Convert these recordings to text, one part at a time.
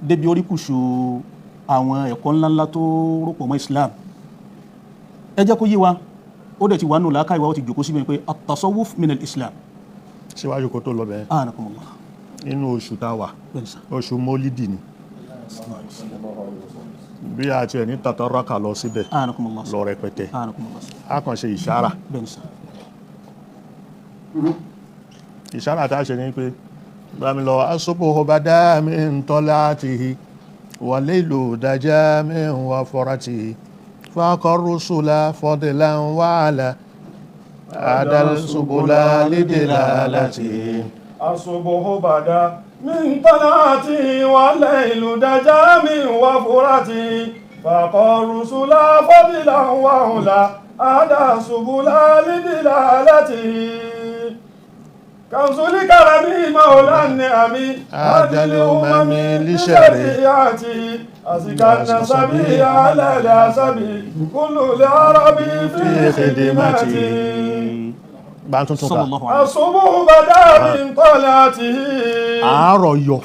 débi oríkùsù àwọn ẹ̀kọ́ ńláńlá tó rọ̀pọ̀ mọ́ Islam. Ẹ jẹ́ kó yé wa ó dẹ̀ ti wà nù láàká ìwà ó ti jòkó síbẹ̀ pé at-tasawwuf min al-Islam. síwájú kó tó lọ bẹ́ẹ̀ Anakumullah. inú oṣù tá a wà Bẹ́ẹ̀ni sà. oṣù mólídì ni bí a tiẹ̀ ní tàtàràkà lọ síbẹ̀ Anakumullah. lọ rẹpẹtẹ Anakumullah. a kàn ṣe ìṣára Bẹ́ẹ̀ni sà. ìṣára tá a ṣe ní pé bámi lọ asubhu bada min talatihi wa laylu daja min wafratihi faqa rusula fadlan wa ala adal subula lidilalatihi الصبح بدا من طلعته والليل دجا من وفرته فقى الرسل فضلا وعلا أدى سبلا لدلالته كنز الكرم مولى النعم أدى الأمم لشريعته أزكى النسب على العسب كل العرب في خدمته bá ń tuntun ká Sallallahu alaihi wasallam. الصبح بدا من طلعته àárọ̀ yọ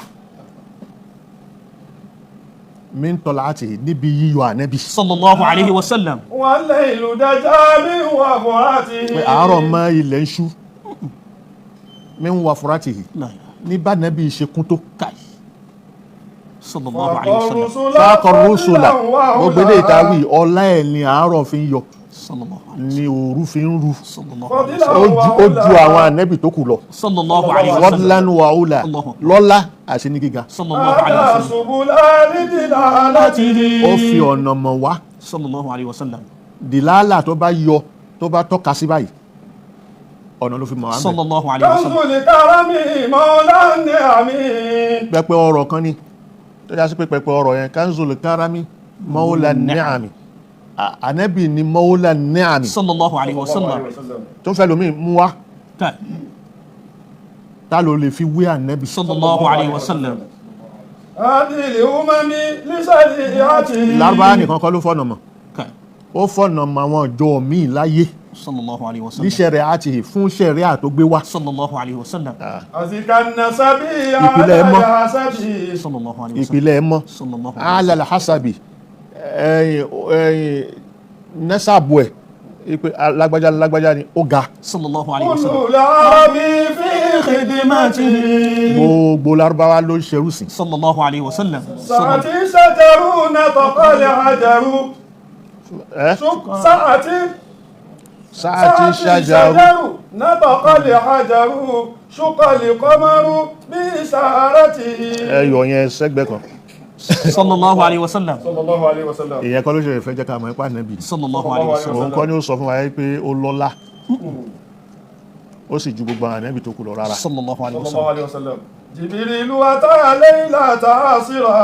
min talatihi níbi yíyọ ànẹ́bì Sallallahu alaihi wasallam. والليل دجا من وفرته pé àárọ̀ mọ́ ilẹ̀ ń ṣú min wafratihi La ilaha. ní bá nẹ́bì ṣe kún tó Kai. Sallallahu alaihi wasallam. fákọ̀ rúṣùlà gbogbo ilé ìtawí ọlá ẹ̀ ni àárọ̀ fi ń yọ Sallallahu alaihi ni òru fi ń ru Sallallahu alaihi ó ju àwọn ànẹ́bì tó kù lọ Sallallahu alaihi wasallam. fadlan wa ula Allahu. lọ́lá àti ní gíga Sallallahu alaihi أدى wasallam. سبلا لدلالته ó fi ọ̀nà mọ̀ wá Sallallahu alaihi wasallam. dìláàlà tó bá yọ tó bá tọ́ka sí báyìí ọ̀nà ló fi mọ̀ wá mẹ́ Sallallahu alaihi كنز wasallam. الكرم مولى النعم pẹpẹ ọrọ̀ kan ni tó já sí pé pẹpẹ ọrọ̀ yẹn kanzul karami mawla ni'ami ànẹ́bì ni mawla ni'ami Sallallahu alaihi wasallam. tó fẹ́ lómi mú wá Kai. tá ló lè fi wé ànẹ́bì Sallallahu alaihi wasallam. هذه الأمم لشريعته lárúbáwá nìkan kọ́ ló fọ̀nà mọ̀ Kai. ó fọ̀nà mọ̀ àwọn ọjọ́ míì láyé Sallallahu alaihi wasallam. níṣẹ̀rẹ̀ àti fún ṣẹ̀rẹ̀ tó gbé wá Sallallahu alaihi wasallam. أزكى النسب ìpìlẹ̀ على mọ́. العسب Sallallahu alaihi wasallam. ìpìlẹ̀ mọ́ Sallallahu alaihi wasallam. alal hasabi nẹ́sàbù ẹ̀ ìpè lágbájá ni ó ga Sallallahu alaihi wasallam. كل العرب في خدمته gbogbo lárúbáwá ló ṣerú sí Sallallahu alaihi wasallam. ساعة شجر نطق الحجر ẹ́ ساعة sáàtì ṣájàrú نطق الحجر شق القمر بإشارته ẹyọ yẹn sẹ́gbẹ́ kan Sallallahu alaihi wasallam. صلى الله عليه وسلم ìyẹn kọ́ ló ṣe fẹ́ jẹ́ ká mọ̀ ipá nẹ́bì Sallallahu alaihi wasallam. òun kọ́ ni ó sọ fún wa pé ó lọ́lá ó sì ju gbogbo àwọn nẹ́bì tó kù lọ rárá Sallallahu alaihi صلى wasallam. الله عليه وسلم جبريل أتى ليلة أسرى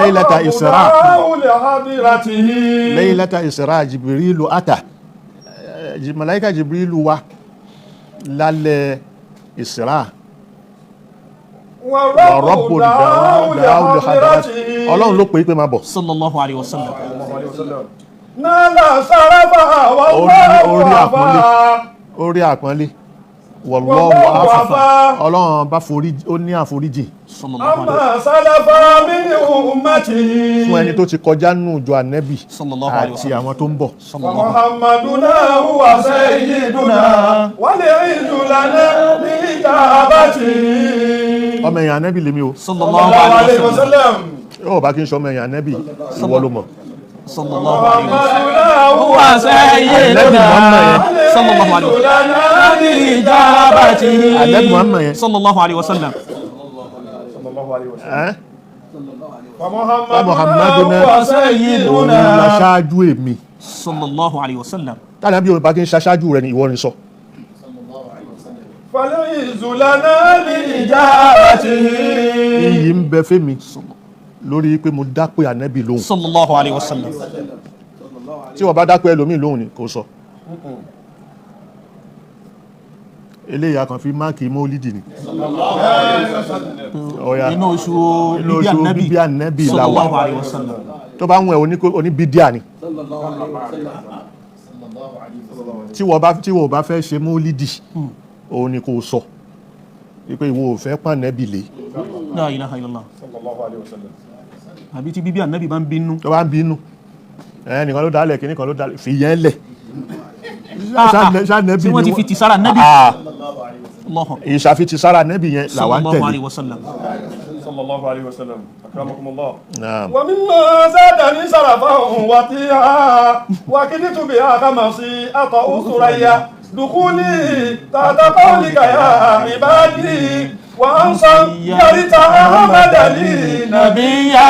ليلة إسراء. لحضرته Laylata Isra Jibrilu ata màláíkà Jibrilu wá lálẹ́ Isra والرب دعاه لحضرته ọlọ́run ló pè é pé máa bọ̀ Sallallahu alaihi wasallam. نال شرفها والله orí àpọ́nlé وفاها orí àpọ́nlé wallahu Wallahu afa afa. ọlọ́run bá forí ó ní àforíjì Sallallahu alaihi wasallam. أما سلف من أمته fún ẹni tó ti kọjá nù jọ ànẹ́bì Sallallahu alaihi àti wasallam. àwọn tó ń bọ̀ Sallallahu ومحمدنا هو سيدنا والعز لنا بإجابته ọmọ èèyàn ànẹ́bì lèmi o Sallallahu الله عليه alaihi wasallam. وسلم yóò bá kí n sọ ọmọ èèyàn ànẹ́bì ìwọ ló mọ̀ Sallallahu alaihi wasallam. محمدنا هو ànẹ́bì Muhammad yẹn Sallallahu alaihi wasallam. لنا بإجابته ànẹ́bì Muhammad yẹn Sallallahu alaihi wasallam. صلى الله عليه وسلم ẹ́ ومحمدنا Muhammaduna هو òun سيدنا la ṣáájú èmi Sallallahu alaihi wasallam. tàbí bí o bá kí n ṣaṣáájú rẹ ni ìwọ ni sọ فالعز لنا بإجابته iyì ń bẹ fẹ́mi lórí pé mo dápẹ́ ànẹ́bì lóhùn Sallallahu alaihi wasallam. tí wọ́n bá dápẹ́ ẹlòmíì lóhùn ni kò sọ eléyà kan fi máàkì mọ́lídì ni ọ̀yà Inú oṣù inú bíbí oṣù ànábì. bíbí ànẹ́bì làwà Sallallahu alaihi wasallam. tó bá ń wẹ̀ oníbídíà ni tí wọ́n bá fẹ́ ṣe mọ́lídì òun ni kò sọ wípé ìwọ ò fẹ́ pànẹ́bì lé La ilaha illallah. صلى الله عليه وسلم àbí tí bíbí ànábì bá ń bínú. tó bá ń bínú ẹnìkan ló dálẹ̀ kìnnìkan ló dálẹ̀ fìyẹn lẹ̀ tí wọ́n ti fi ti sára ànábì. ìṣàfitì sára ànábì yẹn làwa ń sallallahu tẹ̀lé. alaihi wasallam. sallallahu alaihi wasallam akramakumullah Naam. wa mimma zadani sarafahu wa tiha wa kiditu biha kama si ata usuraya dukuli tata qawlika ya ibadi wa ansan yarita ahmadali nabiyya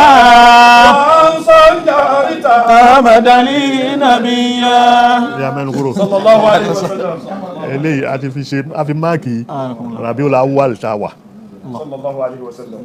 wa ansan yarita ahmadali nabiyya. ya mẹ́nu kúrò sallallahu alaihi wasallam eléyìí a ti fi ṣe a fi máàkì Rabiul Awwal tá a wà. sallallahu alaihi wasallam